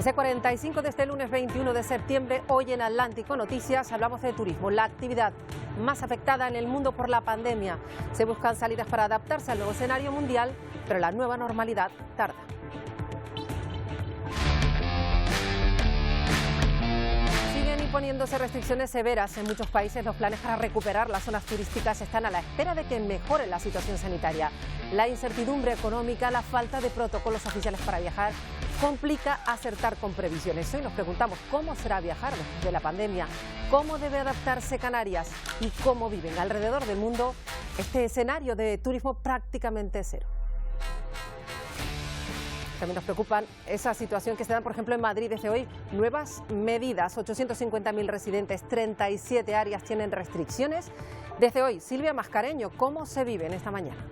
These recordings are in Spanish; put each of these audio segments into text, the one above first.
S45 de este lunes 21 de septiembre, hoy en Atlántico Noticias hablamos de turismo, la actividad más afectada en el mundo por la pandemia. Se buscan salidas para adaptarse al nuevo escenario mundial, pero la nueva normalidad tarda. Siguen imponiéndose restricciones severas en muchos países. Los planes para recuperar las zonas turísticas están a la espera de que mejore la situación sanitaria. La incertidumbre económica, la falta de protocolos oficiales para viajar complica acertar con previsiones. Hoy nos preguntamos cómo será viajar después de la pandemia, cómo debe adaptarse Canarias y cómo viven alrededor del mundo este escenario de turismo prácticamente cero. También nos preocupan esa situación que se da, por ejemplo, en Madrid desde hoy. Nuevas medidas, 850.000 residentes, 37 áreas tienen restricciones. Desde hoy, Silvia Mascareño, ¿cómo se vive en esta mañana?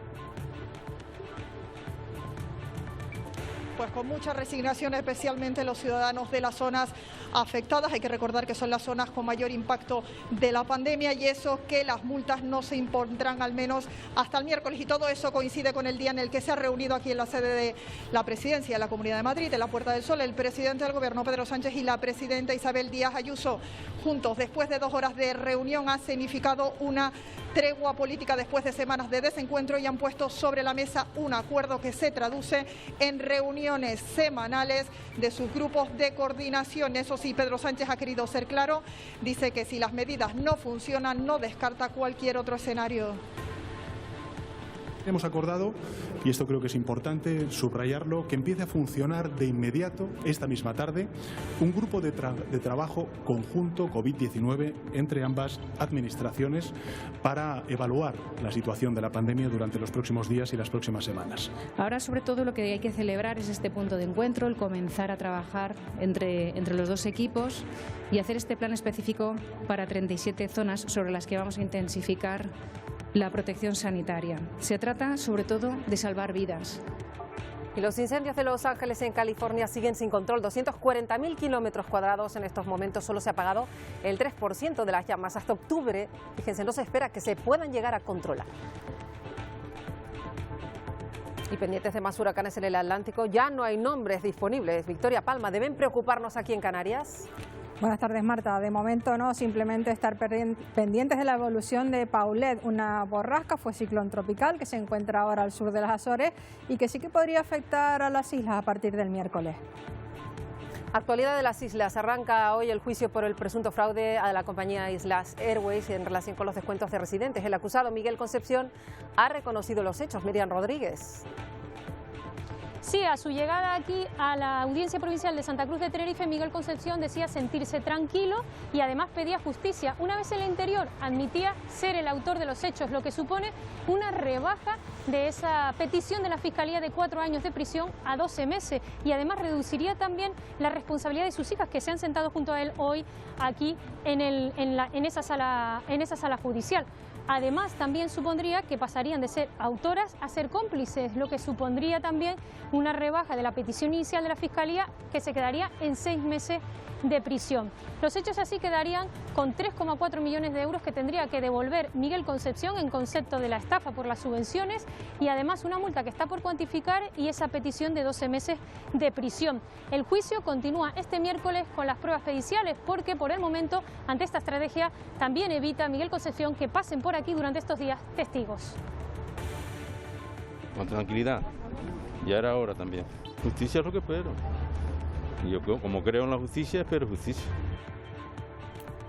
Pues con mucha resignación, especialmente los ciudadanos de las zonas afectadas. Hay que recordar que son las zonas con mayor impacto de la pandemia y eso que las multas no se impondrán al menos hasta el miércoles. Y todo eso coincide con el día en el que se ha reunido aquí en la sede de la Presidencia de la Comunidad de Madrid, en la Puerta del Sol, el presidente del Gobierno, Pedro Sánchez, y la presidenta Isabel Díaz Ayuso. Juntos, después de 2 horas de reunión, ha significado una tregua política después de semanas de desencuentro y han puesto sobre la mesa un acuerdo que se traduce en reuniones semanales de sus grupos de coordinación. Eso sí, Pedro Sánchez ha querido ser claro, dice que si las medidas no funcionan, no descarta cualquier otro escenario. Hemos acordado, y esto creo que es importante subrayarlo, que empiece a funcionar de inmediato, esta misma tarde, un grupo de trabajo conjunto COVID-19 entre ambas administraciones para evaluar la situación de la pandemia durante los próximos días y las próximas semanas. Ahora, sobre todo, lo que hay que celebrar es este punto de encuentro, el comenzar a trabajar entre los dos equipos y hacer este plan específico para 37 zonas sobre las que vamos a intensificar la protección sanitaria. Se trata, sobre todo, de salvar vidas. Y los incendios de Los Ángeles en California siguen sin control. 240.000 kilómetros cuadrados en estos momentos. Solo se ha apagado el 3% de las llamas. Hasta octubre, fíjense, no se espera que se puedan llegar a controlar. Y pendientes de más huracanes en el Atlántico, ya no hay nombres disponibles. Victoria Palma, ¿deben preocuparnos aquí en Canarias? Buenas tardes, Marta. De momento no, simplemente estar pendientes de la evolución de Paulette, una borrasca, fue ciclón tropical que se encuentra ahora al sur de las Azores y que sí que podría afectar a las islas a partir del miércoles. Actualidad de las islas. Arranca hoy el juicio por el presunto fraude a la compañía Islas Airways en relación con los descuentos de residentes. El acusado, Miguel Concepción, ha reconocido los hechos. Miriam Rodríguez. Sí, a su llegada aquí a la Audiencia Provincial de Santa Cruz de Tenerife, Miguel Concepción decía sentirse tranquilo y además pedía justicia. Una vez en el interior admitía ser el autor de los hechos, lo que supone una rebaja de esa petición de la Fiscalía de 4 años de prisión a 12 meses y además reduciría también la responsabilidad de sus hijas que se han sentado junto a él hoy aquí en esa sala judicial. Además, también supondría que pasarían de ser autoras a ser cómplices, lo que supondría también una rebaja de la petición inicial de la Fiscalía que se quedaría en 6 meses de prisión. Los hechos así quedarían con 3,4 millones de euros que tendría que devolver Miguel Concepción en concepto de la estafa por las subvenciones y además una multa que está por cuantificar y esa petición de 12 meses de prisión. El juicio continúa este miércoles con las pruebas periciales porque por el momento ante esta estrategia también evita Miguel Concepción que pasen por aquí durante estos días testigos. Con tranquilidad, ya era hora también. Justicia es lo que espero. Yo, como creo en la justicia, espero justicia.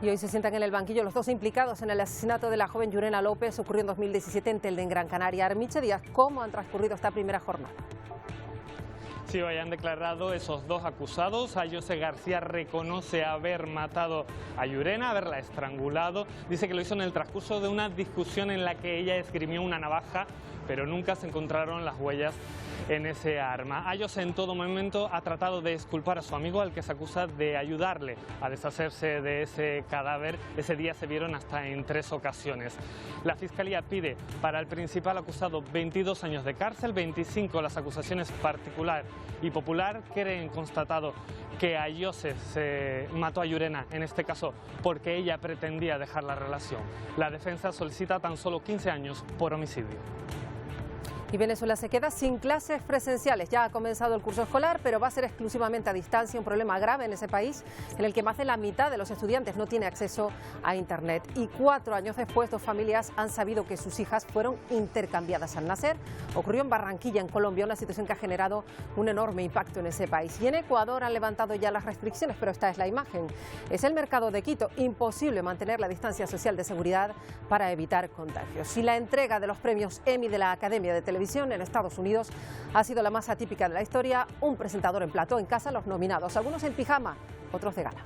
Y hoy se sientan en el banquillo los 2 implicados en el asesinato de la joven Yurena López, ocurrió en 2017 en Telde, en Gran Canaria. Armiche Díaz, ¿cómo han transcurrido esta primera jornada? Sí, hoy han declarado esos 2 acusados. José García reconoce haber matado a Yurena, haberla estrangulado. Dice que lo hizo en el transcurso de una discusión en la que ella esgrimió una navaja, pero nunca se encontraron las huellas en ese arma. Ayos en todo momento ha tratado de exculpar a su amigo al que se acusa de ayudarle a deshacerse de ese cadáver. Ese día se vieron hasta en 3 ocasiones. La Fiscalía pide para el principal acusado 22 años de cárcel, 25 las acusaciones particular y popular. Creen constatado que Ayose se mató a Yurena, en este caso porque ella pretendía dejar la relación. La defensa solicita tan solo 15 años por homicidio. Y Venezuela se queda sin clases presenciales. Ya ha comenzado el curso escolar, pero va a ser exclusivamente a distancia, un problema grave en ese país en el que más de la mitad de los estudiantes no tiene acceso a Internet. Y 4 años después, 2 familias han sabido que sus hijas fueron intercambiadas al nacer. Ocurrió en Barranquilla, en Colombia, una situación que ha generado un enorme impacto en ese país. Y en Ecuador han levantado ya las restricciones, pero esta es la imagen. Es el mercado de Quito, imposible mantener la distancia social de seguridad para evitar contagios. Y la entrega de los premios Emmy de la Academia de Televisión en Estados Unidos ha sido la más atípica de la historia. Un presentador en plató en casa, los nominados, algunos en pijama, otros de gala.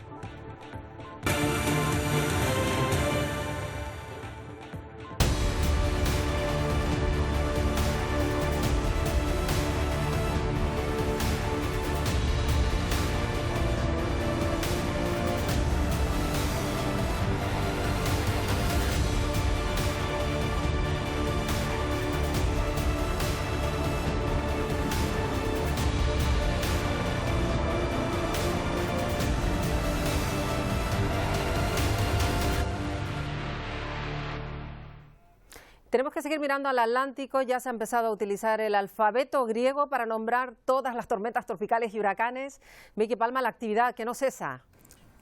Tenemos que seguir mirando al Atlántico. Ya se ha empezado a utilizar el alfabeto griego para nombrar todas las tormentas tropicales y huracanes. Vicky Palma, la actividad que no cesa.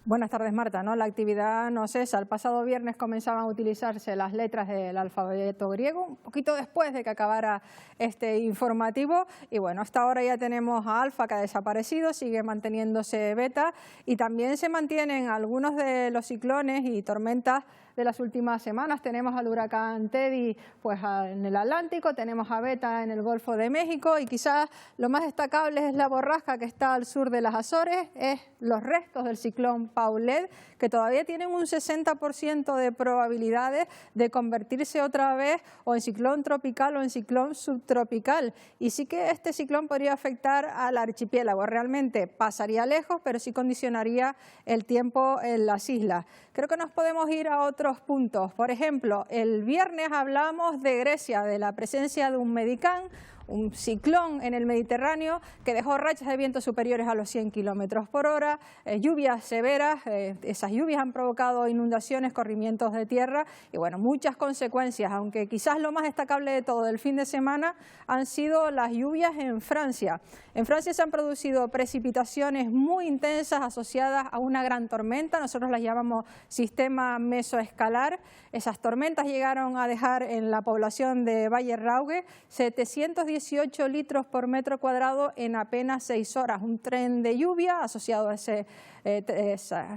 Buenas tardes, Marta. La actividad no cesa. El pasado viernes comenzaban a utilizarse las letras del alfabeto griego, un poquito después de que acabara este informativo. Y bueno, hasta ahora ya tenemos a Alfa, que ha desaparecido, sigue manteniéndose Beta, y también se mantienen algunos de los ciclones y tormentas de las últimas semanas. Tenemos al huracán Teddy pues en el Atlántico, tenemos a Beta en el Golfo de México, y quizás lo más destacable es la borrasca que está al sur de las Azores, es los restos del ciclón Paulette, que todavía tienen un 60% de probabilidades de convertirse otra vez o en ciclón tropical o en ciclón subtropical. Y sí que este ciclón podría afectar al archipiélago. Realmente pasaría lejos, pero sí condicionaría el tiempo en las islas. Creo que nos podemos ir a otros puntos. Por ejemplo, el viernes hablamos de Grecia, de la presencia de un medicán, un ciclón en el Mediterráneo que dejó rachas de viento superiores a los 100 kilómetros por hora, lluvias severas. Esas lluvias han provocado inundaciones, corrimientos de tierra y bueno, muchas consecuencias, aunque quizás lo más destacable de todo del fin de semana han sido las lluvias en Francia. En Francia se han producido precipitaciones muy intensas asociadas a una gran tormenta, nosotros las llamamos sistema mesoescalar. Esas tormentas llegaron a dejar en la población de Valle-Raugue 718 litros por metro cuadrado en apenas 6 horas. Un tren de lluvia asociado a ese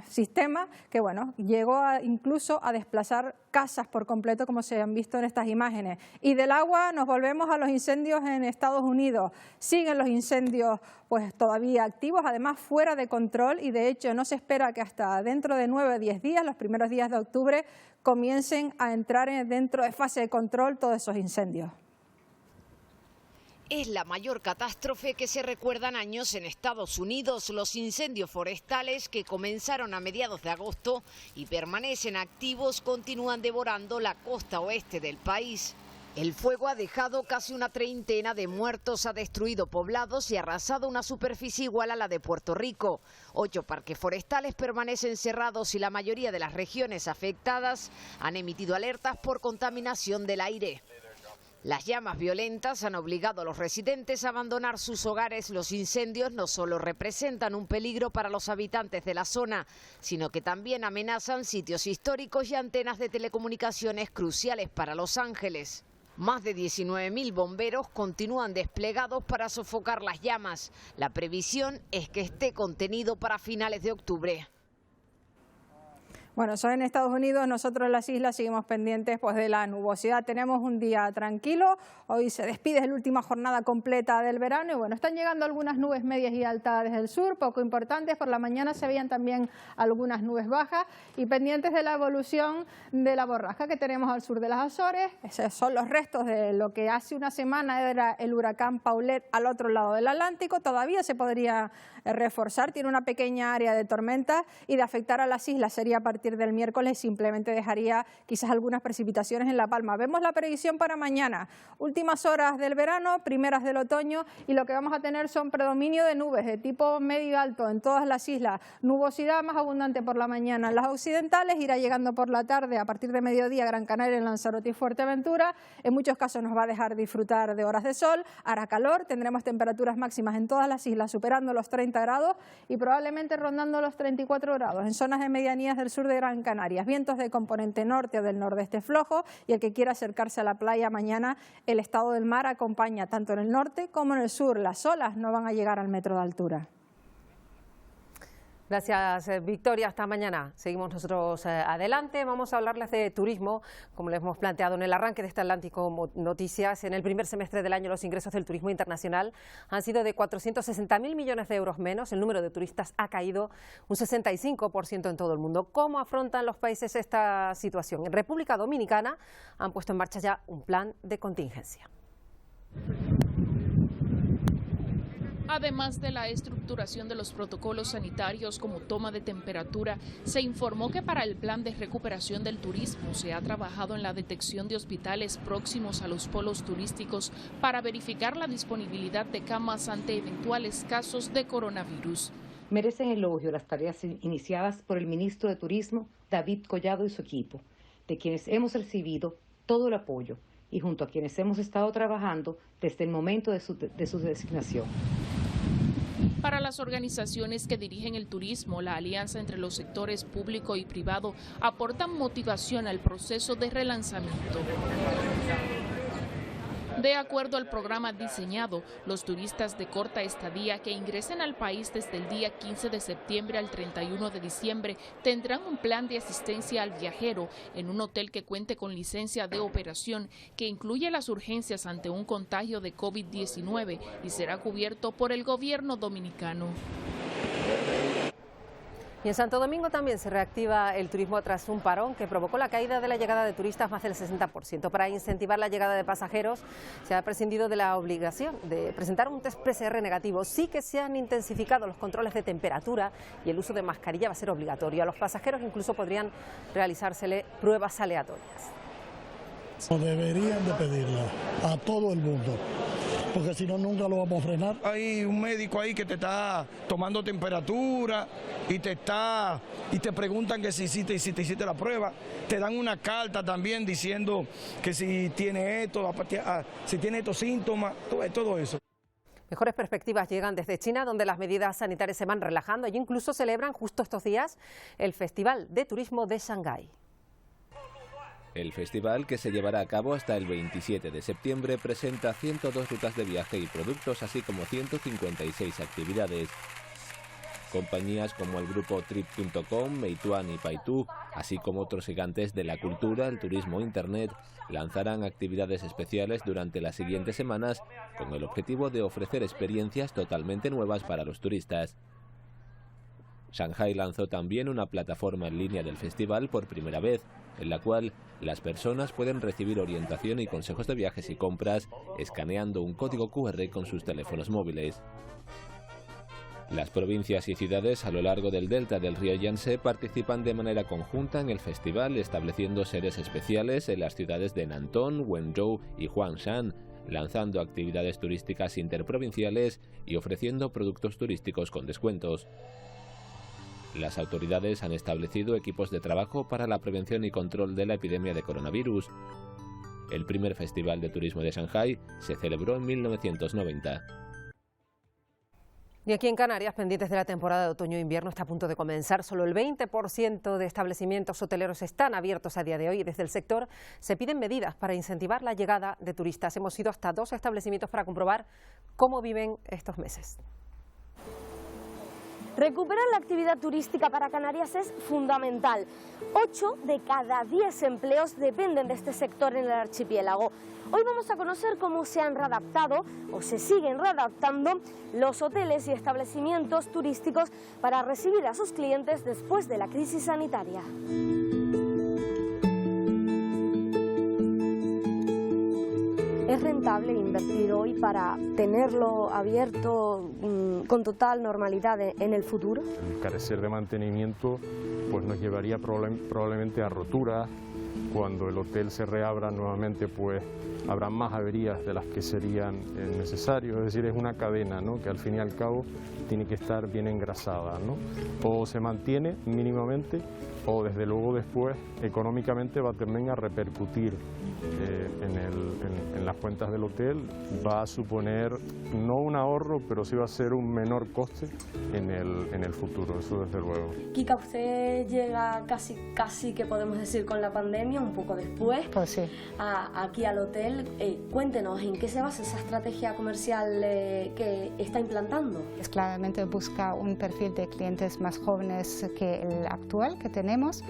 sistema que bueno, llegó incluso a desplazar casas por completo, como se han visto en estas imágenes. Y del agua nos volvemos a los incendios en Estados Unidos. Siguen los incendios pues todavía activos, además fuera de control, y de hecho no se espera que hasta dentro de 9 o 10 días, los primeros días de octubre, comiencen a entrar dentro de fase de control todos esos incendios. Es la mayor catástrofe que se recuerdan años en Estados Unidos, los incendios forestales que comenzaron a mediados de agosto y permanecen activos continúan devorando la costa oeste del país. El fuego ha dejado casi una treintena de muertos, ha destruido poblados y arrasado una superficie igual a la de Puerto Rico. 8 parques forestales permanecen cerrados y la mayoría de las regiones afectadas han emitido alertas por contaminación del aire. Las llamas violentas han obligado a los residentes a abandonar sus hogares. Los incendios no solo representan un peligro para los habitantes de la zona, sino que también amenazan sitios históricos y antenas de telecomunicaciones cruciales para Los Ángeles. Más de 19.000 bomberos continúan desplegados para sofocar las llamas. La previsión es que esté contenido para finales de octubre. Bueno, eso en Estados Unidos. Nosotros en las islas seguimos pendientes pues de la nubosidad. Tenemos un día tranquilo, hoy se despide la última jornada completa del verano y bueno, están llegando algunas nubes medias y altas desde el sur, poco importantes. Por la mañana se veían también algunas nubes bajas y pendientes de la evolución de la borrasca que tenemos al sur de las Azores. Esos son los restos de lo que hace una semana era el huracán Paulette al otro lado del Atlántico. Todavía se podría reforzar, tiene una pequeña área de tormenta y de afectar a las islas sería a partir partir del miércoles simplemente dejaría quizás algunas precipitaciones en La Palma. Vemos la predicción para mañana, últimas horas del verano, primeras del otoño, y lo que vamos a tener son predominio de nubes de tipo medio y alto en todas las islas, nubosidad más abundante por la mañana en las occidentales, irá llegando por la tarde a partir de mediodía Gran Canaria, Lanzarote y Fuerteventura. En muchos casos nos va a dejar disfrutar de horas de sol, hará calor, tendremos temperaturas máximas en todas las islas superando los 30 grados y probablemente rondando los 34 grados en zonas de medianías del sur de Gran Canaria. Vientos de componente norte o del nordeste flojo, y el que quiera acercarse a la playa mañana, el estado del mar acompaña tanto en el norte como en el sur. Las olas no van a llegar al metro de altura. Gracias, Victoria. Hasta mañana. Seguimos nosotros adelante. Vamos a hablarles de turismo, como les hemos planteado en el arranque de este Atlántico Noticias. En el primer semestre del año los ingresos del turismo internacional han sido de 460.000 millones de euros menos. El número de turistas ha caído un 65% en todo el mundo. ¿Cómo afrontan los países esta situación? En República Dominicana han puesto en marcha ya un plan de contingencia. Además de la estructuración de los protocolos sanitarios como toma de temperatura, se informó que para el plan de recuperación del turismo se ha trabajado en la detección de hospitales próximos a los polos turísticos para verificar la disponibilidad de camas ante eventuales casos de coronavirus. Merecen elogio las tareas iniciadas por el ministro de Turismo, David Collado, y su equipo, de quienes hemos recibido todo el apoyo y junto a quienes hemos estado trabajando desde el momento de su designación. Para las organizaciones que dirigen el turismo, la alianza entre los sectores público y privado aporta motivación al proceso de relanzamiento. De acuerdo al programa diseñado, los turistas de corta estadía que ingresen al país desde el día 15 de septiembre al 31 de diciembre tendrán un plan de asistencia al viajero en un hotel que cuente con licencia de operación que incluye las urgencias ante un contagio de COVID-19 y será cubierto por el gobierno dominicano. Y en Santo Domingo también se reactiva el turismo tras un parón que provocó la caída de la llegada de turistas más del 60%. Para incentivar la llegada de pasajeros se ha prescindido de la obligación de presentar un test PCR negativo. Sí que se han intensificado los controles de temperatura y el uso de mascarilla va a ser obligatorio. A los pasajeros incluso podrían realizársele pruebas aleatorias. Deberían de pedirla a todo el mundo, porque si no nunca lo vamos a frenar. Hay un médico ahí que te está tomando temperatura y te preguntan que si te hiciste la prueba, te dan una carta también diciendo que si tiene esto, si tiene estos síntomas, todo eso. Mejores perspectivas llegan desde China, donde las medidas sanitarias se van relajando. Allí incluso celebran justo estos días el Festival de Turismo de Shanghái. El festival, que se llevará a cabo hasta el 27 de septiembre, presenta 102 rutas de viaje y productos, así como 156 actividades. Compañías como el grupo Trip.com, Meituan y Baidu, así como otros gigantes de la cultura, el turismo e internet, lanzarán actividades especiales durante las siguientes semanas con el objetivo de ofrecer experiencias totalmente nuevas para los turistas. Shanghái lanzó también una plataforma en línea del festival por primera vez, en la cual las personas pueden recibir orientación y consejos de viajes y compras escaneando un código QR con sus teléfonos móviles. Las provincias y ciudades a lo largo del delta del río Yangtze participan de manera conjunta en el festival, estableciendo sedes especiales en las ciudades de Nantong, Wenzhou y Huangshan, lanzando actividades turísticas interprovinciales y ofreciendo productos turísticos con descuentos. Las autoridades han establecido equipos de trabajo para la prevención y control de la epidemia de coronavirus. El primer Festival de Turismo de Shanghái se celebró en 1990. Y aquí en Canarias, pendientes de la temporada de otoño-invierno, está a punto de comenzar. Solo el 20% de establecimientos hoteleros están abiertos a día de hoy y desde el sector se piden medidas para incentivar la llegada de turistas. Hemos ido hasta 2 establecimientos para comprobar cómo viven estos meses. Recuperar la actividad turística para Canarias es fundamental. 8 de cada 10 empleos dependen de este sector en el archipiélago. Hoy vamos a conocer cómo se han readaptado o se siguen readaptando los hoteles y establecimientos turísticos para recibir a sus clientes después de la crisis sanitaria. ¿Es rentable invertir hoy para tenerlo abierto con total normalidad en el futuro? El carecer de mantenimiento pues nos llevaría probablemente a roturas. Cuando el hotel se reabra nuevamente, pues habrá más averías de las que serían necesarias. Es decir, es una cadena, ¿no?, que al fin y al cabo tiene que estar bien engrasada, ¿no? O se mantiene mínimamente, o desde luego después económicamente va también a repercutir en las cuentas del hotel. Va a suponer no un ahorro, pero sí va a ser un menor coste en el futuro, eso desde luego. Kika, usted llega casi que podemos decir con la pandemia, un poco después, pues sí, aquí al hotel. Cuéntenos, ¿en qué se basa esa estrategia comercial que está implantando? Es claramente busca un perfil de clientes más jóvenes que el actual que tenemos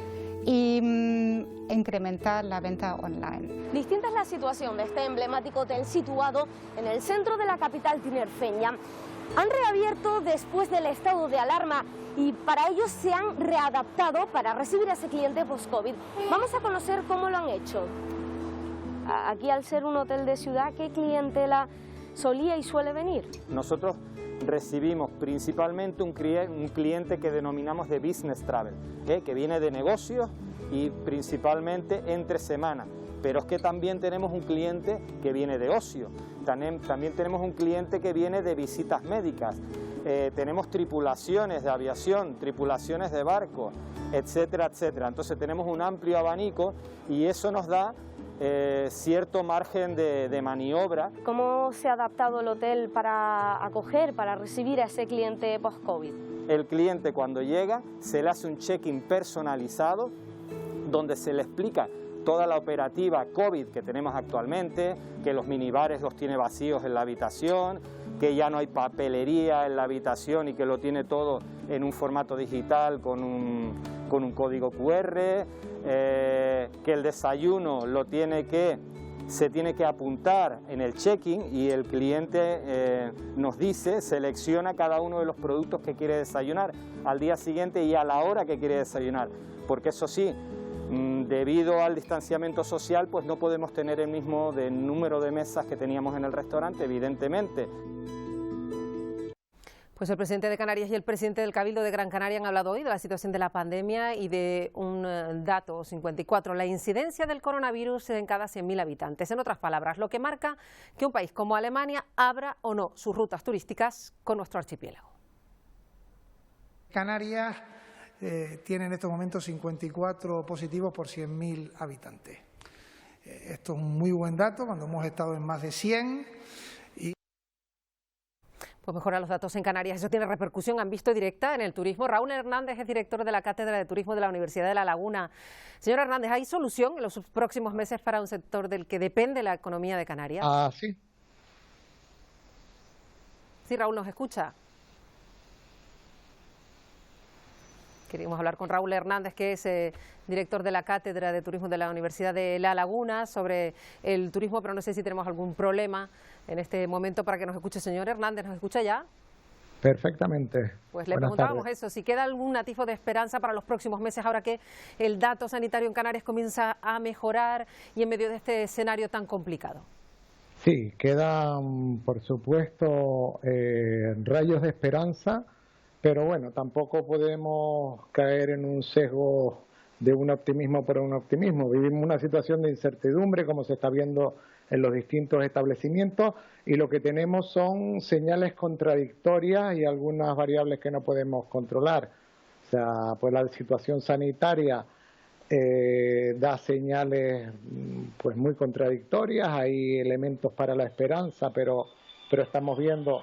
y incrementar la venta online. Distinta es la situación de este emblemático hotel situado en el centro de la capital tinerfeña. Han reabierto después del estado de alarma y para ello se han readaptado para recibir a ese cliente post-COVID. Vamos a conocer cómo lo han hecho. Aquí, al ser un hotel de ciudad, ¿qué clientela solía y suele venir? Nosotros recibimos principalmente un cliente que denominamos de business travel, que viene de negocios y principalmente entre semana. Pero es que también tenemos un cliente que viene de ocio, también tenemos un cliente que viene de visitas médicas, tenemos tripulaciones de aviación, tripulaciones de barco, etcétera, etcétera. Entonces tenemos un amplio abanico y eso nos da cierto margen de maniobra. ¿Cómo se ha adaptado el hotel para acoger, para recibir a ese cliente post-COVID? El cliente, cuando llega, se le hace un check-in personalizado donde se le explica toda la operativa COVID que tenemos actualmente, que los minibares los tiene vacíos en la habitación, que ya no hay papelería en la habitación y que lo tiene todo en un formato digital con un código QR, que el desayuno se tiene que apuntar en el check-in y el cliente nos dice, selecciona cada uno de los productos que quiere desayunar al día siguiente y a la hora que quiere desayunar, porque eso sí, debido al distanciamiento social, pues no podemos tener el mismo número de mesas que teníamos en el restaurante, evidentemente. Pues el presidente de Canarias y el presidente del Cabildo de Gran Canaria han hablado hoy de la situación de la pandemia y de un dato 54, la incidencia del coronavirus en cada 100.000 habitantes. En otras palabras, lo que marca que un país como Alemania abra o no sus rutas turísticas con nuestro archipiélago. Canarias tiene en estos momentos 54 positivos por 100.000 habitantes. Esto es un muy buen dato cuando hemos estado en más de 100. Pues mejoran los datos en Canarias, eso tiene repercusión, han visto directa en el turismo. Raúl Hernández es director de la Cátedra de Turismo de la Universidad de La Laguna. Señor Hernández, ¿hay solución en los próximos meses para un sector del que depende la economía de Canarias? Sí. Sí, Raúl, ¿nos escucha? Queríamos hablar con Raúl Hernández, que es director de la Cátedra de Turismo de la Universidad de La Laguna, sobre el turismo, pero no sé si tenemos algún problema en este momento para que nos escuche. Señor Hernández, ¿nos escucha ya? Perfectamente. Pues le preguntábamos eso, si queda algún atisbo de esperanza para los próximos meses, ahora que el dato sanitario en Canarias comienza a mejorar y en medio de este escenario tan complicado. Sí, quedan, por supuesto, rayos de esperanza, pero bueno, tampoco podemos caer en un sesgo de un optimismo por un optimismo. Vivimos una situación de incertidumbre, como se está viendo en los distintos establecimientos, y lo que tenemos son señales contradictorias y algunas variables que no podemos controlar. O sea, pues la situación sanitaria da señales pues muy contradictorias, hay elementos para la esperanza, pero estamos viendo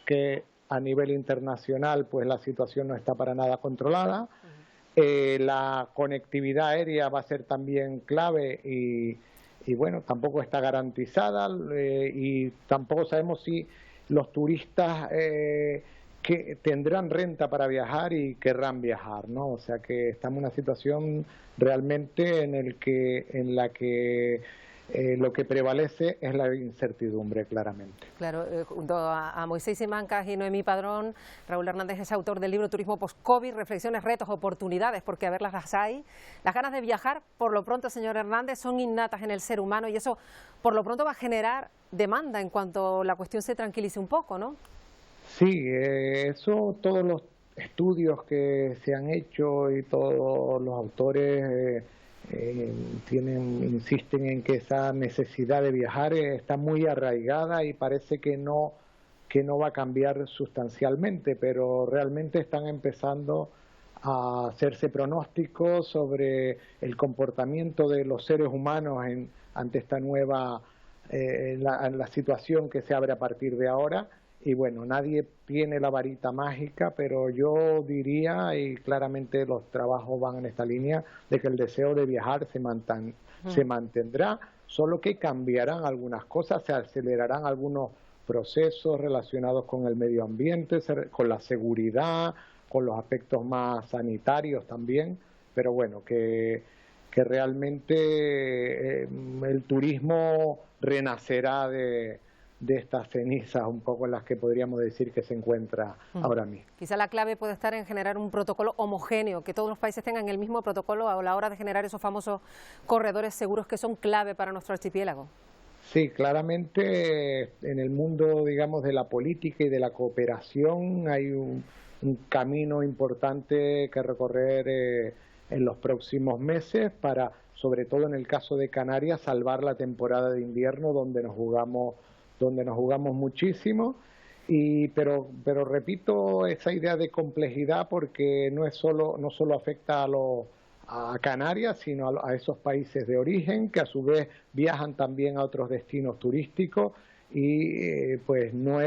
que a nivel internacional pues la situación no está para nada controlada. La conectividad aérea va a ser también clave y bueno, tampoco está garantizada y tampoco sabemos si los turistas que tendrán renta para viajar y querrán viajar, ¿no? O sea que estamos en una situación realmente en la que lo que prevalece es la incertidumbre, claramente. Claro, junto a Moisés Simancas y Noemí Padrón, Raúl Hernández es autor del libro Turismo Post-COVID, reflexiones, retos, oportunidades, porque a verlas las hay. Las ganas de viajar, por lo pronto, señor Hernández, son innatas en el ser humano y eso, por lo pronto, va a generar demanda en cuanto la cuestión se tranquilice un poco, ¿no? Sí, eso todos los estudios que se han hecho y todos los autores insisten en que esa necesidad de viajar está muy arraigada y parece que no va a cambiar sustancialmente, pero realmente están empezando a hacerse pronósticos sobre el comportamiento de los seres humanos ante esta nueva la situación que se abre a partir de ahora. Y bueno, nadie tiene la varita mágica, pero yo diría, y claramente los trabajos van en esta línea, de que el deseo de viajar se mantendrá, solo que cambiarán algunas cosas, se acelerarán algunos procesos relacionados con el medio ambiente, con la seguridad, con los aspectos más sanitarios también, pero bueno, que realmente el turismo renacerá de estas cenizas un poco en las que podríamos decir que se encuentra ahora mismo. Quizá la clave puede estar en generar un protocolo homogéneo, que todos los países tengan el mismo protocolo a la hora de generar esos famosos corredores seguros que son clave para nuestro archipiélago. Sí, claramente en el mundo, digamos, de la política y de la cooperación hay un camino importante que recorrer en los próximos meses para, sobre todo en el caso de Canarias, salvar la temporada de invierno donde nos jugamos muchísimo, pero repito esa idea de complejidad porque no solo afecta a Canarias, sino a esos países de origen que a su vez viajan también a otros destinos turísticos y pues no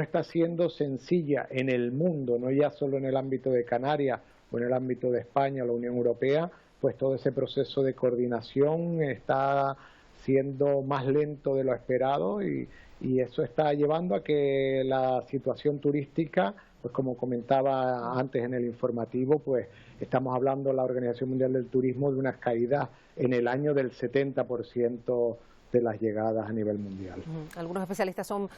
está siendo sencilla en el mundo, no ya solo en el ámbito de Canarias o en el ámbito de España o la Unión Europea, pues todo ese proceso de coordinación está siendo más lento de lo esperado y eso está llevando a que la situación turística, pues como comentaba antes en el informativo, pues estamos hablando la Organización Mundial del Turismo de unas caídas en el año del 70% de las llegadas a nivel mundial. Algunos especialistas son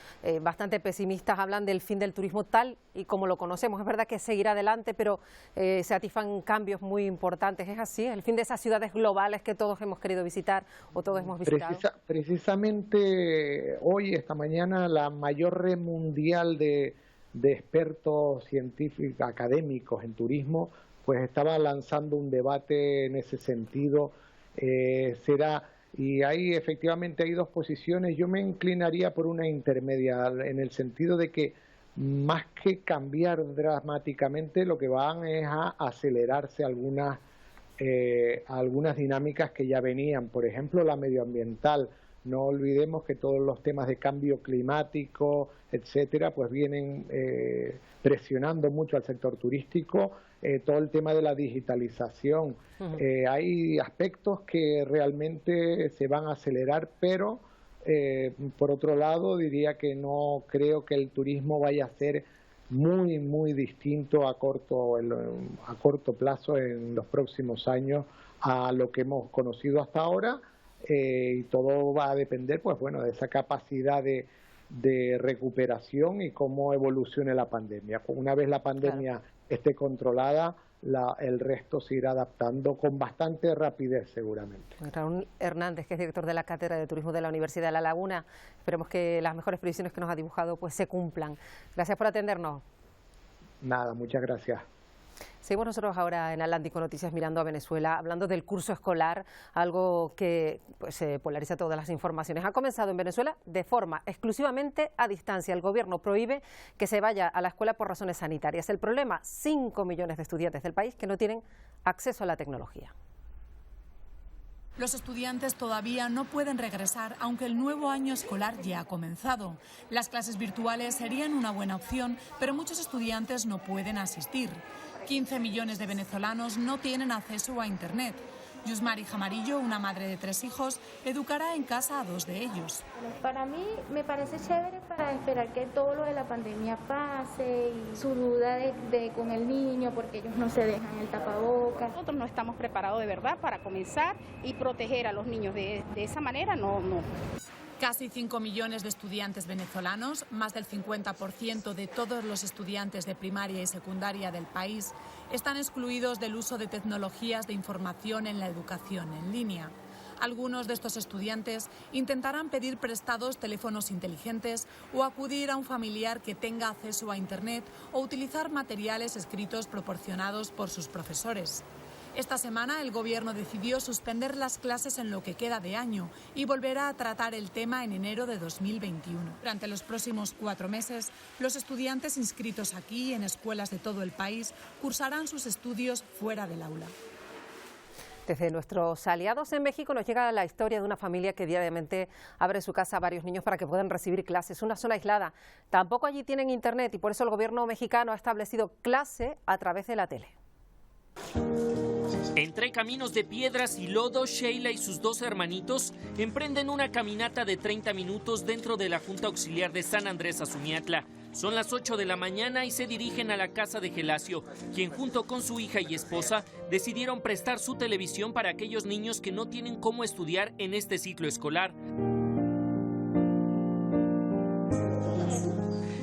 bastante pesimistas, hablan del fin del turismo tal y como lo conocemos. Es verdad que seguirá adelante, pero se atisban cambios muy importantes. ¿Es así? El fin de esas ciudades globales que todos hemos querido visitar o todos hemos visitado. Precisamente hoy, esta mañana, la mayor red mundial de expertos científicos, académicos en turismo, pues estaba lanzando un debate en ese sentido. Y efectivamente hay dos posiciones. Yo me inclinaría por una intermedia, en el sentido de que más que cambiar dramáticamente, lo que van es a acelerarse algunas dinámicas que ya venían. Por ejemplo, la medioambiental. No olvidemos que todos los temas de cambio climático, etcétera, pues vienen presionando mucho al sector turístico. Todo el tema de la digitalización. Hay aspectos que realmente se van a acelerar, pero por otro lado diría que no creo que el turismo vaya a ser muy distinto a corto plazo en los próximos años a lo que hemos conocido hasta ahora, y todo va a depender pues bueno de esa capacidad de recuperación y cómo evolucione la pandemia. Una vez la pandemia esté controlada, el resto se irá adaptando con bastante rapidez seguramente. Raúl Hernández, que es director de la Cátedra de Turismo de la Universidad de La Laguna, esperemos que las mejores previsiones que nos ha dibujado pues se cumplan. Gracias por atendernos. Nada, muchas gracias. Seguimos nosotros ahora en Atlántico Noticias mirando a Venezuela, hablando del curso escolar, algo que pues polariza todas las informaciones. Ha comenzado en Venezuela de forma exclusivamente a distancia. El gobierno prohíbe que se vaya a la escuela por razones sanitarias. El problema, 5 millones de estudiantes del país que no tienen acceso a la tecnología. Los estudiantes todavía no pueden regresar, aunque el nuevo año escolar ya ha comenzado. Las clases virtuales serían una buena opción, pero muchos estudiantes no pueden asistir. 15 millones de venezolanos no tienen acceso a Internet. Yusmari Jamarillo, una madre de 3 hijos, educará en casa a 2 de ellos. Para mí me parece chévere para esperar que todo lo de la pandemia pase y su duda con el niño, porque ellos no se dejan el tapabocas. Nosotros no estamos preparados de verdad para comenzar y proteger a los niños de esa manera, no. Casi 5 millones de estudiantes venezolanos, más del 50% de todos los estudiantes de primaria y secundaria del país, están excluidos del uso de tecnologías de información en la educación en línea. Algunos de estos estudiantes intentarán pedir prestados teléfonos inteligentes o acudir a un familiar que tenga acceso a Internet o utilizar materiales escritos proporcionados por sus profesores. Esta semana el Gobierno decidió suspender las clases en lo que queda de año y volverá a tratar el tema en enero de 2021. Durante los próximos 4 meses, los estudiantes inscritos aquí en escuelas de todo el país cursarán sus estudios fuera del aula. Desde nuestros aliados en México nos llega la historia de una familia que diariamente abre su casa a varios niños para que puedan recibir clases. Una zona aislada. Tampoco allí tienen internet y por eso el gobierno mexicano ha establecido clase a través de la tele. Entre caminos de piedras y lodo, Sheila y sus 2 hermanitos emprenden una caminata de 30 minutos dentro de la Junta Auxiliar de San Andrés Azumiatla. Son las 8 de la mañana y se dirigen a la casa de Gelacio, quien junto con su hija y esposa decidieron prestar su televisión para aquellos niños que no tienen cómo estudiar en este ciclo escolar.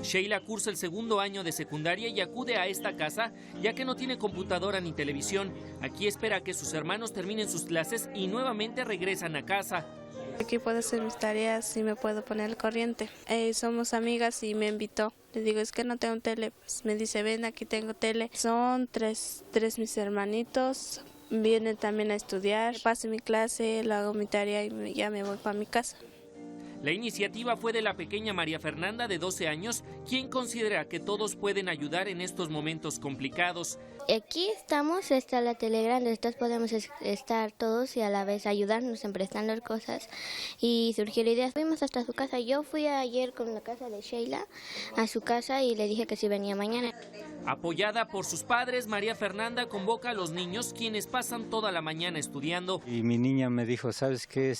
Sheila cursa el 2º año de secundaria y acude a esta casa ya que no tiene computadora ni televisión. Aquí espera que sus hermanos terminen sus clases y nuevamente regresan a casa. Aquí puedo hacer mis tareas y me puedo poner al corriente. Somos amigas y me invitó. Le digo, es que no tengo tele. Pues me dice, ven, aquí tengo tele. Son tres mis hermanitos. Vienen también a estudiar. Paso mi clase, lo hago mi tarea y ya me voy para mi casa. La iniciativa fue de la pequeña María Fernanda, de 12 años, quien considera que todos pueden ayudar en estos momentos complicados. Aquí estamos, está la tele grande, entonces podemos estar todos y a la vez ayudarnos en prestando cosas y surgió la idea. Fuimos hasta su casa, yo fui ayer con la casa de Sheila a su casa y le dije que sí venía mañana. Apoyada por sus padres, María Fernanda convoca a los niños, quienes pasan toda la mañana estudiando. Y mi niña me dijo, ¿sabes qué?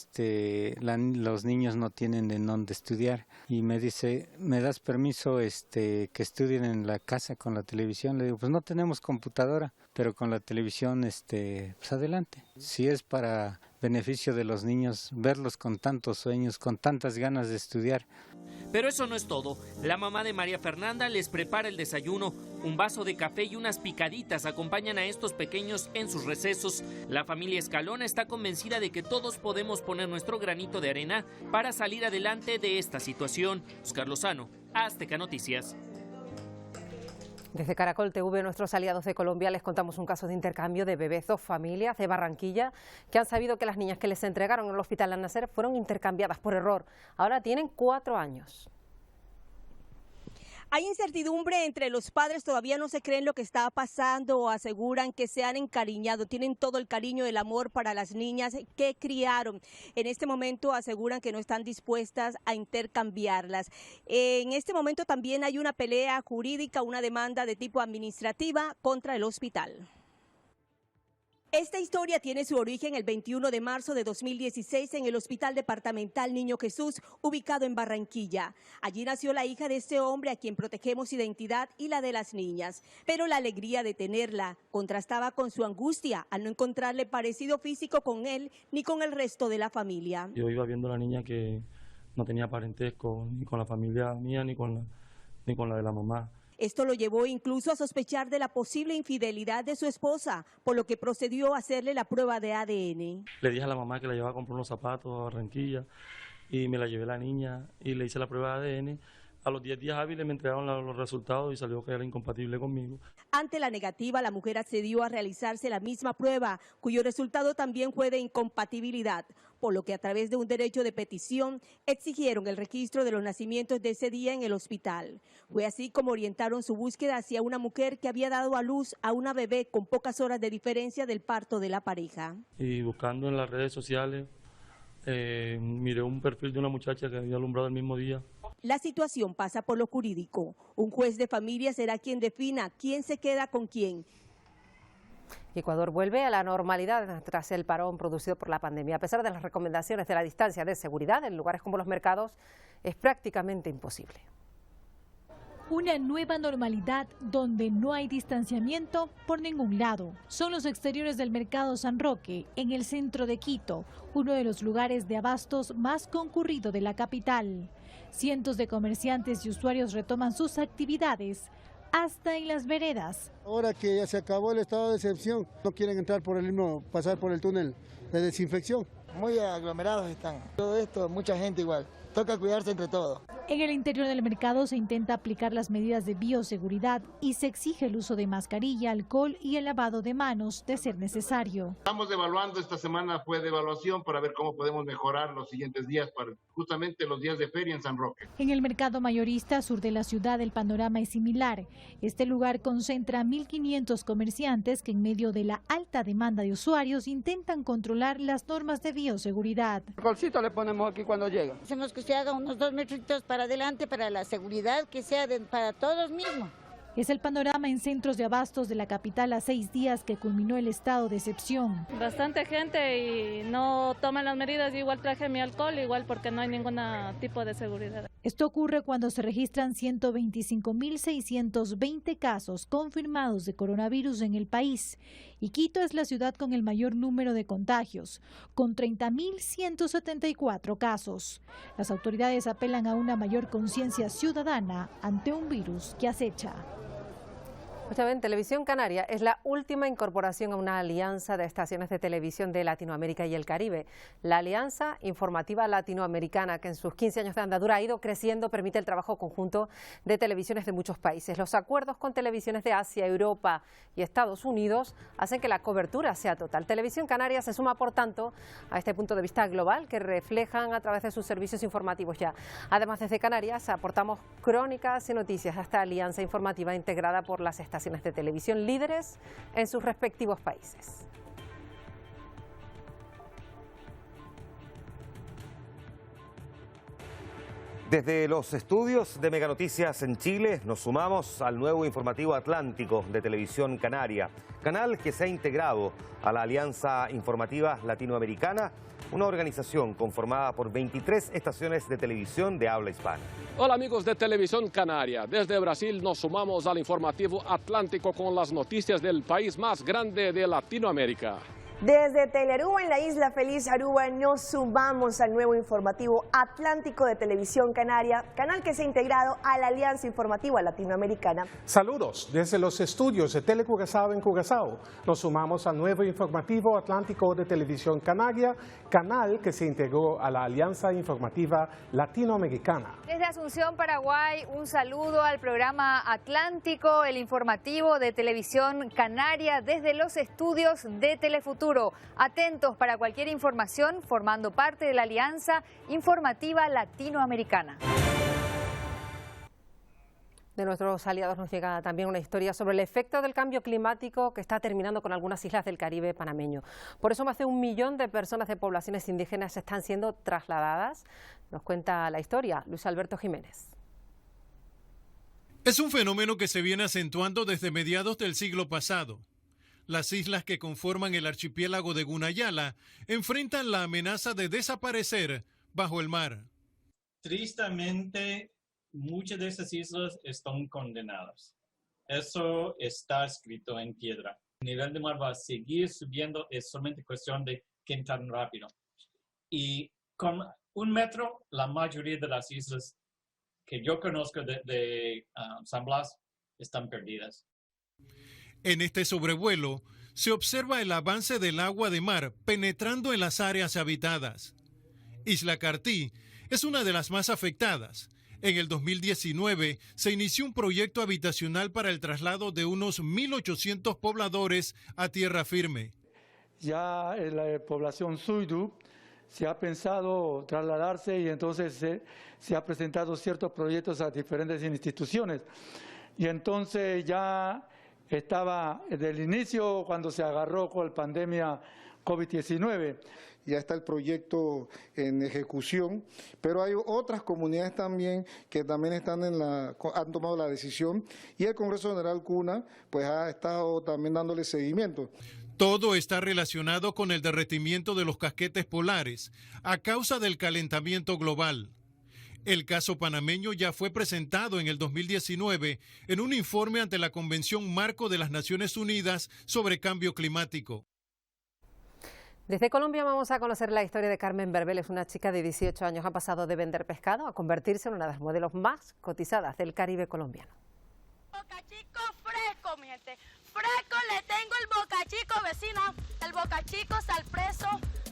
Los niños no tienen en dónde estudiar. Y me dice, ¿me das permiso que estudien en la casa con la televisión? Le digo, pues no tenemos computadora, pero con la televisión, pues adelante. Si es para beneficio de los niños, verlos con tantos sueños, con tantas ganas de estudiar. Pero eso no es todo. La mamá de María Fernanda les prepara el desayuno. Un vaso de café y unas picaditas acompañan a estos pequeños en sus recesos. La familia Escalona está convencida de que todos podemos poner nuestro granito de arena para salir adelante de esta situación. Oscar Lozano, Azteca Noticias. Desde Caracol TV, nuestros aliados de Colombia, les contamos un caso de intercambio de bebés. 2 familias de Barranquilla que han sabido que las niñas que les entregaron en el hospital Al Nacer fueron intercambiadas por error. Ahora tienen 4 años. Hay incertidumbre entre los padres, todavía no se creen lo que está pasando o aseguran que se han encariñado, tienen todo el cariño y el amor para las niñas que criaron. En este momento aseguran que no están dispuestas a intercambiarlas. En este momento también hay una pelea jurídica, una demanda de tipo administrativa contra el hospital. Esta historia tiene su origen el 21 de marzo de 2016 en el Hospital Departamental Niño Jesús, ubicado en Barranquilla. Allí nació la hija de este hombre a quien protegemos identidad y la de las niñas. Pero la alegría de tenerla contrastaba con su angustia al no encontrarle parecido físico con él ni con el resto de la familia. Yo iba viendo a la niña que no tenía parentesco ni con la familia mía ni con la de la mamá. Esto lo llevó incluso a sospechar de la posible infidelidad de su esposa, por lo que procedió a hacerle la prueba de ADN. Le dije a la mamá que la llevaba a comprar unos zapatos a Barranquilla y me la llevé a la niña y le hice la prueba de ADN. A los 10 días hábiles me entregaron los resultados y salió que era incompatible conmigo. Ante la negativa, la mujer accedió a realizarse la misma prueba, cuyo resultado también fue de incompatibilidad, por lo que a través de un derecho de petición exigieron el registro de los nacimientos de ese día en el hospital. Fue así como orientaron su búsqueda hacia una mujer que había dado a luz a una bebé con pocas horas de diferencia del parto de la pareja. Y buscando en las redes sociales, miré un perfil de una muchacha que había alumbrado el mismo día. La situación pasa por lo jurídico. Un juez de familia será quien defina quién se queda con quién. Ecuador vuelve a la normalidad tras el parón producido por la pandemia. A pesar de las recomendaciones de la distancia de seguridad, en lugares como los mercados es prácticamente imposible. Una nueva normalidad donde no hay distanciamiento por ningún lado. Son los exteriores del mercado San Roque, en el centro de Quito, uno de los lugares de abastos más concurrido de la capital. Cientos de comerciantes y usuarios retoman sus actividades, hasta en las veredas. Ahora que ya se acabó el estado de excepción, no quieren entrar por pasar por el túnel de desinfección. Muy aglomerados están. Todo esto, mucha gente igual. Toca cuidarse entre todos. En el interior del mercado se intenta aplicar las medidas de bioseguridad y se exige el uso de mascarilla, alcohol y el lavado de manos de ser necesario. Estamos evaluando, esta semana fue de evaluación para ver cómo podemos mejorar los siguientes días, para justamente los días de feria en San Roque. En el mercado mayorista sur de la ciudad el panorama es similar. Este lugar concentra 1.500 comerciantes que en medio de la alta demanda de usuarios intentan controlar las normas de bioseguridad. El bolsito le ponemos aquí cuando llega. Hacemos que se haga unos 2 metritos para adelante para la seguridad, que sea para todos mismos. Es el panorama en centros de abastos de la capital a 6 días que culminó el estado de excepción. Bastante gente y no toman las medidas. Igual traje mi alcohol, igual porque no hay ningún tipo de seguridad. Esto ocurre cuando se registran 125.620 casos confirmados de coronavirus en el país. Y Quito es la ciudad con el mayor número de contagios, con 30.174 casos. Las autoridades apelan a una mayor conciencia ciudadana ante un virus que acecha. Escuchaban, Televisión Canaria es la última incorporación a una alianza de estaciones de televisión de Latinoamérica y el Caribe. La Alianza Informativa Latinoamericana, que en sus 15 años de andadura ha ido creciendo, permite el trabajo conjunto de televisiones de muchos países. Los acuerdos con televisiones de Asia, Europa y Estados Unidos hacen que la cobertura sea total. Televisión Canaria se suma, por tanto, a este punto de vista global que reflejan a través de sus servicios informativos ya. Además, desde Canarias aportamos crónicas y noticias a esta alianza informativa integrada por las estaciones de televisión líderes en sus respectivos países. Desde los estudios de Mega Noticias en Chile nos sumamos al nuevo informativo Atlántico de Televisión Canaria, canal que se ha integrado a la Alianza Informativa Latinoamericana, una organización conformada por 23 estaciones de televisión de habla hispana. Hola amigos de Televisión Canaria, desde Brasil nos sumamos al informativo Atlántico con las noticias del país más grande de Latinoamérica. Desde Telearuba, en la isla feliz Aruba, nos sumamos al nuevo informativo Atlántico de Televisión Canaria, canal que se ha integrado a la Alianza Informativa Latinoamericana. Saludos desde los estudios de Telecurazao en Curazao. Nos sumamos al nuevo informativo Atlántico de Televisión Canaria, canal que se integró a la Alianza Informativa Latinoamericana. Desde Asunción, Paraguay, un saludo al programa Atlántico, el informativo de Televisión Canaria, desde los estudios de Telefuturo. Atentos para cualquier información, formando parte de la Alianza Informativa Latinoamericana. De nuestros aliados nos llega también una historia sobre el efecto del cambio climático que está terminando con algunas islas del Caribe panameño. Por eso más de 1 millón de personas de poblaciones indígenas están siendo trasladadas. Nos cuenta la historia Luis Alberto Jiménez. Es un fenómeno que se viene acentuando desde mediados del siglo pasado. Las islas que conforman el archipiélago de Gunayala enfrentan la amenaza de desaparecer bajo el mar. Tristemente, muchas de esas islas están condenadas. Eso está escrito en piedra. El nivel del mar va a seguir subiendo, es solamente cuestión de qué tan rápido. Y con 1 metro, la mayoría de las islas que yo conozco de San Blas están perdidas. En este sobrevuelo se observa el avance del agua de mar penetrando en las áreas habitadas. Isla Cartí es una de las más afectadas. En el 2019 se inició un proyecto habitacional para el traslado de unos 1.800 pobladores a tierra firme. Ya en la población Suidú se ha pensado trasladarse y entonces se ha presentado ciertos proyectos a diferentes instituciones. Y entonces ya estaba desde el inicio cuando se agarró con la pandemia COVID-19. Ya está el proyecto en ejecución, pero hay otras comunidades también que también han tomado la decisión y el Congreso General Cuna pues ha estado también dándole seguimiento. Todo está relacionado con el derretimiento de los casquetes polares a causa del calentamiento global. El caso panameño ya fue presentado en el 2019 en un informe ante la Convención Marco de las Naciones Unidas sobre Cambio Climático. Desde Colombia vamos a conocer la historia de Carmen Verbel. Es una chica de 18 años, ha pasado de vender pescado a convertirse en una de las modelos más cotizadas del Caribe colombiano. Boca Chico fresco, mi gente. fresco le tengo el bocachico, vecina. El bocachico está al preso.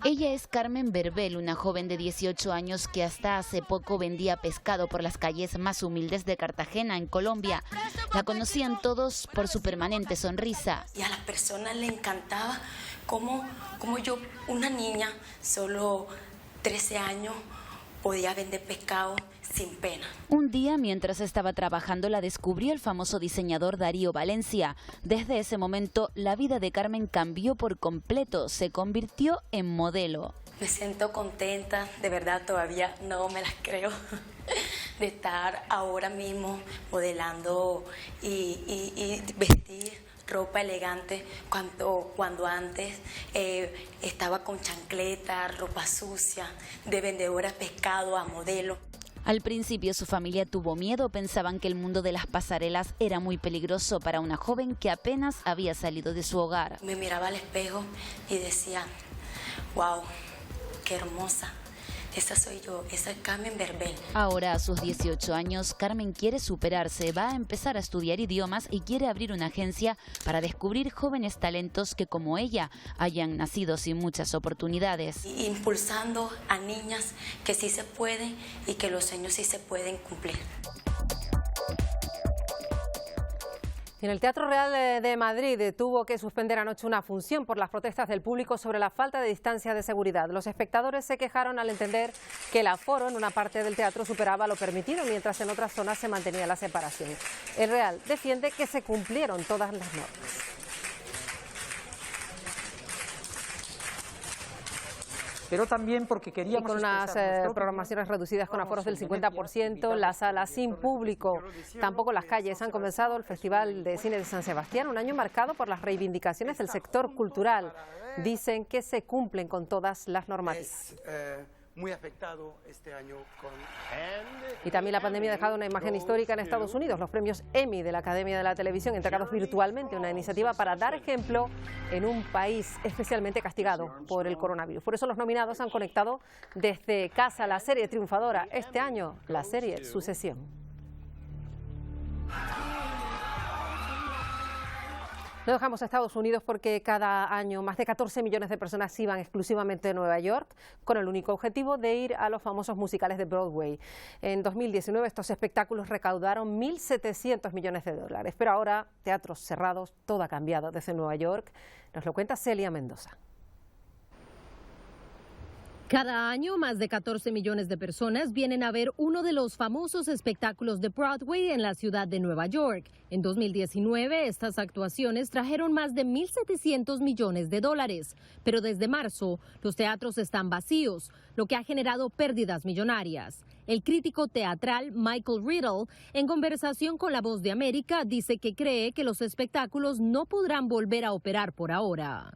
Ella es Carmen Verbel, una joven de 18 años que hasta hace poco vendía pescado por las calles más humildes de Cartagena, en Colombia. La conocían todos por su permanente sonrisa. Y a las personas le encantaba cómo yo, una niña, solo 13 años, podía vender pescado sin pena. Un día, mientras estaba trabajando, la descubrió el famoso diseñador Darío Valencia. Desde ese momento, la vida de Carmen cambió por completo. Se convirtió en modelo. Me siento contenta, de verdad todavía no me las creo, de estar ahora mismo modelando y vestir ropa elegante cuando antes estaba con chancleta, ropa sucia, de vendedora de pescado a modelo. Al principio su familia tuvo miedo, pensaban que el mundo de las pasarelas era muy peligroso para una joven que apenas había salido de su hogar. Me miraba al espejo y decía, wow, qué hermosa. Esa soy yo, esa es Carmen Verbel. Ahora, a sus 18 años, Carmen quiere superarse, va a empezar a estudiar idiomas y quiere abrir una agencia para descubrir jóvenes talentos que, como ella, hayan nacido sin muchas oportunidades. Impulsando a niñas que sí se pueden y que los sueños sí se pueden cumplir. En el Teatro Real de Madrid tuvo que suspender anoche una función por las protestas del público sobre la falta de distancia de seguridad. Los espectadores se quejaron al entender que el aforo en una parte del teatro superaba lo permitido, mientras en otras zonas se mantenía la separación. El Real defiende que se cumplieron todas las normas. Pero también porque queríamos... Y con unas programaciones reducidas con aforos del 50%, las salas sin público, tampoco las calles. Han comenzado el Festival de Cine de San Sebastián, un año marcado por las reivindicaciones del sector cultural. Dicen que se cumplen con todas las normativas. Muy afectado este año con... Y también la pandemia ha dejado una imagen histórica en Estados Unidos. Los premios Emmy de la Academia de la Televisión entregados virtualmente, una iniciativa para dar ejemplo en un país especialmente castigado por el coronavirus. Por eso los nominados han conectado desde casa la serie triunfadora este año, la serie Sucesión. No dejamos a Estados Unidos porque cada año más de 14 millones de personas iban exclusivamente a Nueva York con el único objetivo de ir a los famosos musicales de Broadway. En 2019 estos espectáculos recaudaron 1.700 millones de dólares, pero ahora, teatros cerrados, todo ha cambiado desde Nueva York. Nos lo cuenta Celia Mendoza. Cada año, más de 14 millones de personas vienen a ver uno de los famosos espectáculos de Broadway en la ciudad de Nueva York. En 2019, estas actuaciones trajeron más de 1.700 millones de dólares. Pero desde marzo, los teatros están vacíos, lo que ha generado pérdidas millonarias. El crítico teatral Michael Riddle, en conversación con La Voz de América, dice que cree que los espectáculos no podrán volver a operar por ahora.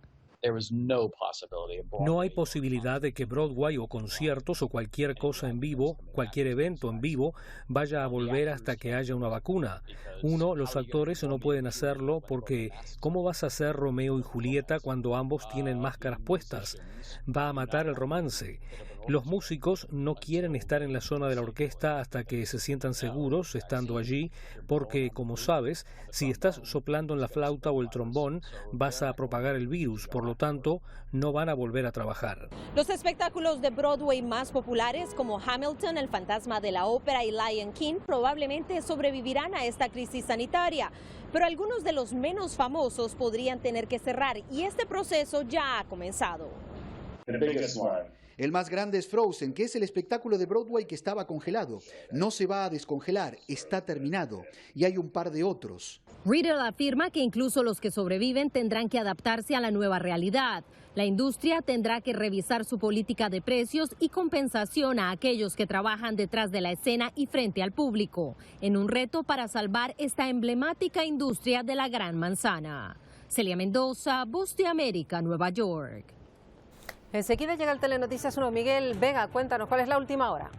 No hay posibilidad de que Broadway o conciertos o cualquier cosa en vivo, cualquier evento en vivo, vaya a volver hasta que haya una vacuna. Los actores no pueden hacerlo porque ¿cómo vas a hacer Romeo y Julieta cuando ambos tienen máscaras puestas? Va a matar el romance. Los músicos no quieren estar en la zona de la orquesta hasta que se sientan seguros estando allí, porque, como sabes, si estás soplando en la flauta o el trombón, vas a propagar el virus, por lo tanto, no van a volver a trabajar. Los espectáculos de Broadway más populares, como Hamilton, El Fantasma de la Ópera y Lion King, probablemente sobrevivirán a esta crisis sanitaria. Pero algunos de los menos famosos podrían tener que cerrar, y este proceso ya ha comenzado. El más grande es Frozen, que es el espectáculo de Broadway que estaba congelado. No se va a descongelar, está terminado. Y hay un par de otros. Riddle afirma que incluso los que sobreviven tendrán que adaptarse a la nueva realidad. La industria tendrá que revisar su política de precios y compensación a aquellos que trabajan detrás de la escena y frente al público, en un reto para salvar esta emblemática industria de la Gran Manzana. Celia Mendoza, Voz de América, Nueva York. Enseguida llega el Telenoticias 1. Miguel Vega, cuéntanos, ¿cuál es la última hora?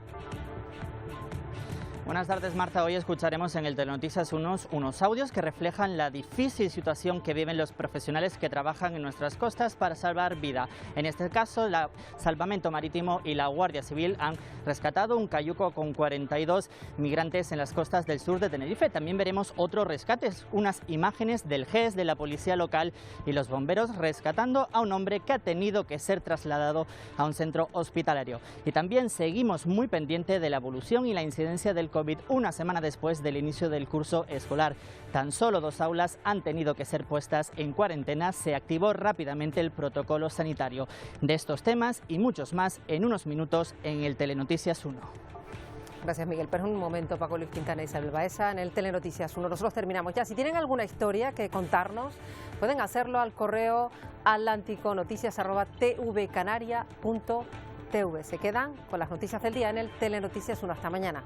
Buenas tardes, Marta. Hoy escucharemos en el Telenoticias unos audios que reflejan la difícil situación que viven los profesionales que trabajan en nuestras costas para salvar vida. En este caso, el Salvamento Marítimo y la Guardia Civil han rescatado un cayuco con 42 migrantes en las costas del sur de Tenerife. También veremos otros rescates, unas imágenes del GES, de la policía local y los bomberos rescatando a un hombre que ha tenido que ser trasladado a un centro hospitalario. Y también seguimos muy pendiente de la evolución y la incidencia del COVID una semana después del inicio del curso escolar. Tan solo 2 aulas han tenido que ser puestas en cuarentena. Se activó rápidamente el protocolo sanitario. De estos temas y muchos más en unos minutos en el Telenoticias 1. Gracias, Miguel. Pero un momento, Paco Luis Quintana y Isabel Baeza, en el Telenoticias 1. Nosotros terminamos ya. Si tienen alguna historia que contarnos, pueden hacerlo al correo atlánticonoticias@tvcanaria.tv. Se quedan con las noticias del día en el Telenoticias 1. Hasta mañana.